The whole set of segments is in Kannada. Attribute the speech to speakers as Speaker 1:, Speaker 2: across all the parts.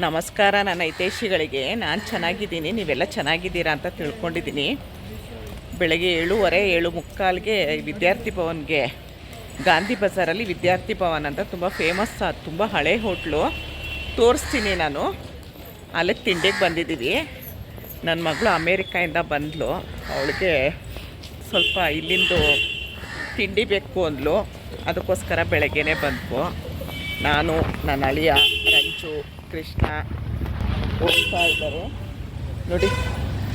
Speaker 1: ನಮಸ್ಕಾರ ನನ್ನ ಹಿತೈಷಿಗಳಿಗೆ. ನಾನು ಚೆನ್ನಾಗಿದ್ದೀನಿ, ನೀವೆಲ್ಲ ಚೆನ್ನಾಗಿದ್ದೀರಾ ಅಂತ ತಿಳ್ಕೊಂಡಿದ್ದೀನಿ. ಬೆಳಗ್ಗೆ 7:30 7:45ಗೆ ವಿದ್ಯಾರ್ಥಿ ಭವನ್ಗೆ, ಗಾಂಧಿ ಬಜಾರಲ್ಲಿ ವಿದ್ಯಾರ್ಥಿ ಭವನ್ ಅಂತ ತುಂಬ ಫೇಮಸ್, ತುಂಬ ಹಳೆ ಹೋಟ್ಲು. ತೋರಿಸ್ತೀನಿ ನಾನು. ಅಲ್ಲಿಗೆ ತಿಂಡಿಗೆ ಬಂದಿದ್ದೀವಿ. ನನ್ನ ಮಗಳು ಅಮೇರಿಕಾಯಿಂದ ಬಂದಳು. ಅವಳಿಗೆ ಸ್ವಲ್ಪ ಇಲ್ಲಿಂದು ತಿಂಡಿ ಬೇಕು ಅಂದಳು. ಅದಕ್ಕೋಸ್ಕರ ಬೆಳಗ್ಗೆನೇ ಬಂದ್ವು. ನಾನು, ನನ್ನ ಅಳಿಯ ರಂಜು, ಕೃಷ್ಣ ಹೋಗ್ತಾ ಇದ್ದಾರೆ ನೋಡಿ.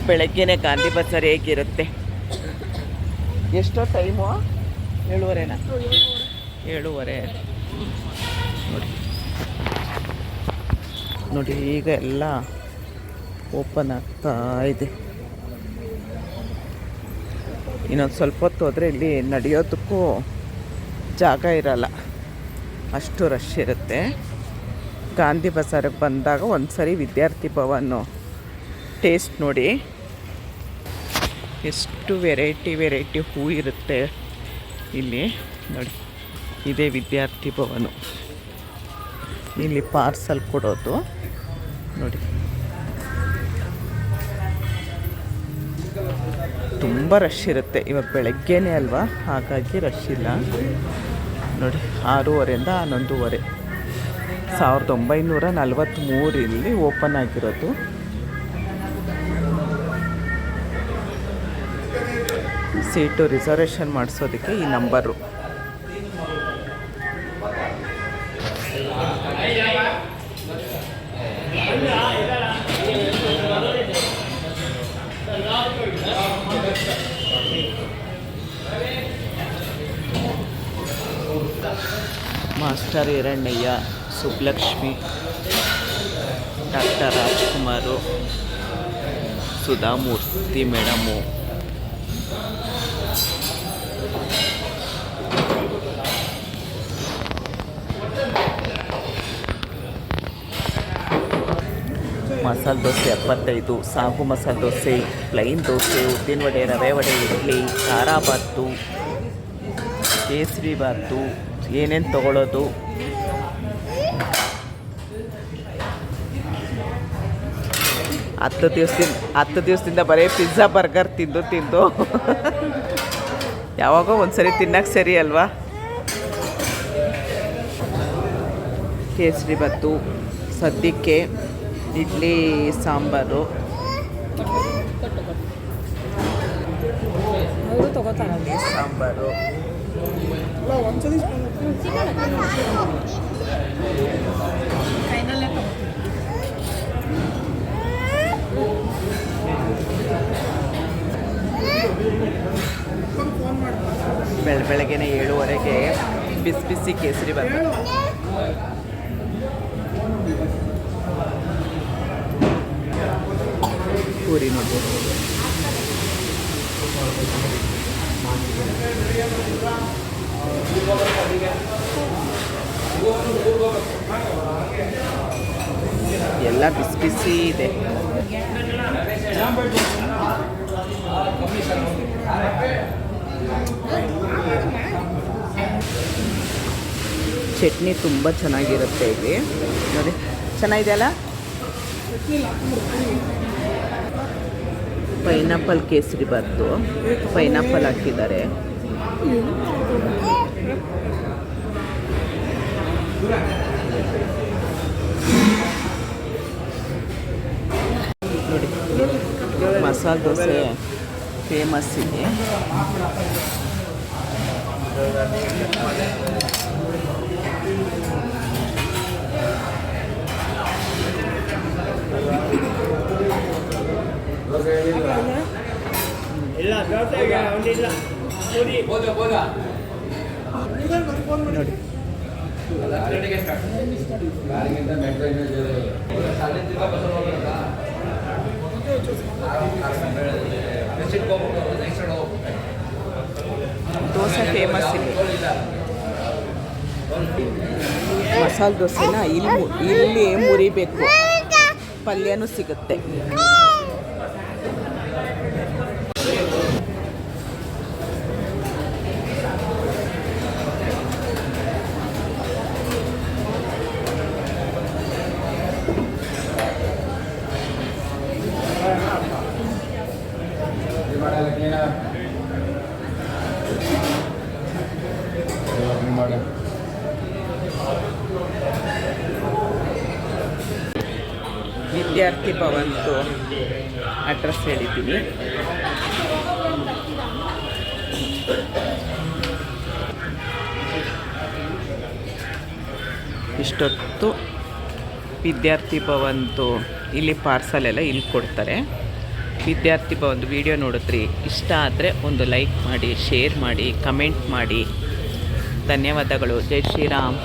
Speaker 1: ಬೆಳಗ್ಗೆನೇ ಗಾಂಧಿ ಬಜಾರ್ ಹೇಗಿರುತ್ತೆ. ಎಷ್ಟೋ ಟೈಮು? 7:30ನಾ? 7:30 ನೋಡಿ. ನೋಡಿ ಈಗ ಎಲ್ಲ ಓಪನ್ ಆಗ್ತಾ ಇದೆ. ಇನ್ನೊಂದು ಸ್ವಲ್ಪ ಹೊತ್ತು ಹೋದರೆ ಇಲ್ಲಿ ನಡೆಯೋದಕ್ಕೂ ಜಾಗ ಇರಲ್ಲ, ಅಷ್ಟು ರಶ್ ಇರುತ್ತೆ. ಗಾಂಧಿ ಬಜಾರಿಗೆ ಬಂದಾಗ ಒಂದು ಸರಿ ವಿದ್ಯಾರ್ಥಿ ಭವನ್ನು ಟೇಸ್ಟ್ ನೋಡಿ. ಎಷ್ಟು ವೆರೈಟಿ ಹೂ ಇರುತ್ತೆ ಇಲ್ಲಿ ನೋಡಿ. ಇದೇ ವಿದ್ಯಾರ್ಥಿ ಭವನ. ಇಲ್ಲಿ ಪಾರ್ಸಲ್ ಕೊಡೋದು ನೋಡಿ. ತುಂಬ ರಶ್ ಇರುತ್ತೆ. ಇವಾಗ ಬೆಳಗ್ಗೆನೇ ಅಲ್ವಾ, ಹಾಗಾಗಿ ರಶ್ ಇಲ್ಲ ನೋಡಿ. 6:30ಇಂದ 11:30. 1943 ಓಪನ್ ಆಗಿರೋದು. ಸೀಟು ರಿಸರ್ವೇಷನ್ ಮಾಡಿಸೋದಕ್ಕೆ ಈ number. Master Hirannaiah, Subbalakshmi, doctor Rajkumar, Sudha Murthy madam, masala dosa 75, ಸಾಗು ಮಸಾಲೆ ದೋಸೆ, ಪ್ಲೈನ್ ದೋಸೆ, ಉದ್ದಿನ ವಡೆ, ರವೆ ವಡೆ, ಇಡ್ಲಿ, ಖಾರ ಬಾತು, ಕೇಸರಿ ಬಾತು, ಏನೇನು ತೊಗೊಳ್ಳೋದು. ಹತ್ತು ದಿವಸದಿಂದ ಬರೀ ಪಿಜ್ಜಾ ಬರ್ಗರ್ ತಿಂದು ಯಾವಾಗೋ ಒಂದ್ಸರಿ ತಿನ್ನಕ್ಕೆ ಸರಿ ಅಲ್ವಾ. ಕೇಸರಿ ಬಾತು, ಸದ್ಯಕ್ಕೆ ಇಡ್ಲಿ ಸಾಂಬಾರು. ಸಾಂಬಾರು ಬೆಳಗ್ಗೆನೆ 7:30ಗೆ ಬಿಸಿ ಕೇಸರಿ ಬಾತು. ಪೂರಿ ನೋಡಿ. ಎಲ್ಲ ಬಿಸಿ ಇದೆ. ಚಟ್ನಿ ತುಂಬ ಚೆನ್ನಾಗಿರುತ್ತೆ ಇಲ್ಲಿ ನೋಡಿ. ಚೆನ್ನಾಗಿದೆ ಅಲ್ಲ. ಪೈನಾಪಲ್ ಕೇಸರಿ ಬಾತು, ಪೈನಾಪಲ್ ಹಾಕಿದ್ದಾರೆ. ನೋಡಿ, ಮಸಾಲೆ ದೋಸೆ ಫೇಮಸ್ ಇದೆ. ನೋಡಿ ದೋಸೆ ಫೇಮಸ್ ಇಲ್ಲಿ. ಮಸಾಲೆ ದೋಸೆನ ಇಲ್ಲಿ ಮುರಿಬೇಕು. ಪಲ್ಯನೂ ಸಿಗುತ್ತೆ. ವಿದ್ಯಾರ್ಥಿ ಭವನ್ದು ಅಡ್ರೆಸ್ ಹೇಳಿದ್ದೀನಿ. ಇಷ್ಟೊತ್ತು ವಿದ್ಯಾರ್ಥಿ ಭವನ್ದು ಇಲ್ಲಿ ಪಾರ್ಸಲ್ ಎಲ್ಲ ಇಲ್ಲಿ ಕೊಡ್ತಾರೆ. ವಿದ್ಯಾರ್ಥಿ ಭವನ್ದು ವಿಡಿಯೋ ನೋಡಿದ್ರಿ, ಇಷ್ಟ ಆದರೆ ಒಂದು ಲೈಕ್ ಮಾಡಿ, ಶೇರ್ ಮಾಡಿ, ಕಮೆಂಟ್ ಮಾಡಿ. ಧನ್ಯವಾದಗಳು. ಜೈ ಶ್ರೀರಾಮ್.